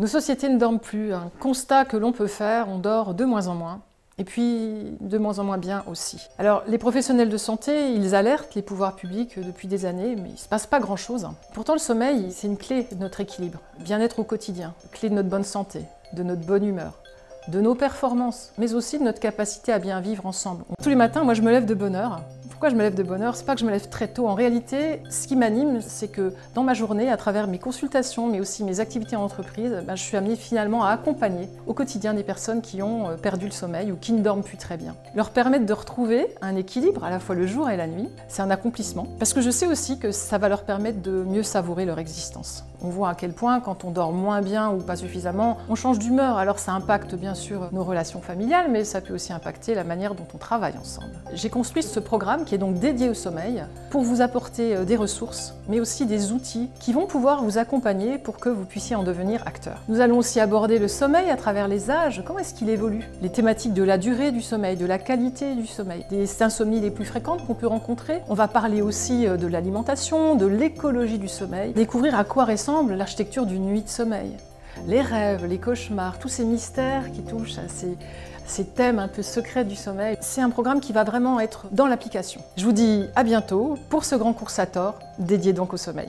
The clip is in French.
Nos sociétés ne dorment plus. Un constat que l'on peut faire, on dort de moins en moins. Et puis, de moins en moins bien aussi. Alors, les professionnels de santé, ils alertent les pouvoirs publics depuis des années, mais il ne se passe pas grand-chose. Pourtant, le sommeil, c'est une clé de notre équilibre, bien-être au quotidien, clé de notre bonne santé, de notre bonne humeur, de nos performances, mais aussi de notre capacité à bien vivre ensemble. Tous les matins, moi, je me lève de bonne heure. Pourquoi je me lève de bonne heure? C'est pas que je me lève très tôt. En réalité, ce qui m'anime, c'est que dans ma journée, à travers mes consultations, mais aussi mes activités en entreprise, je suis amenée finalement à accompagner au quotidien des personnes qui ont perdu le sommeil ou qui ne dorment plus très bien. Leur permettre de retrouver un équilibre à la fois le jour et la nuit, c'est un accomplissement. Parce que je sais aussi que ça va leur permettre de mieux savourer leur existence. On voit à quel point, quand on dort moins bien ou pas suffisamment, on change d'humeur. Alors ça impacte bien sûr nos relations familiales, mais ça peut aussi impacter la manière dont on travaille ensemble. J'ai construit ce programme qui est donc dédié au sommeil pour vous apporter des ressources, mais aussi des outils qui vont pouvoir vous accompagner pour que vous puissiez en devenir acteur. Nous allons aussi aborder le sommeil à travers les âges, comment est-ce qu'il évolue, les thématiques de la durée du sommeil, de la qualité du sommeil, des insomnies les plus fréquentes qu'on peut rencontrer. On va parler aussi de l'alimentation, de l'écologie du sommeil, découvrir à quoi ressemble l'architecture d'une nuit de sommeil. Les rêves, les cauchemars, tous ces mystères qui touchent à ces thèmes un peu secrets du sommeil. C'est un programme qui va vraiment être dans l'application. Je vous dis à bientôt pour ce grand cours Sator, dédié donc au sommeil.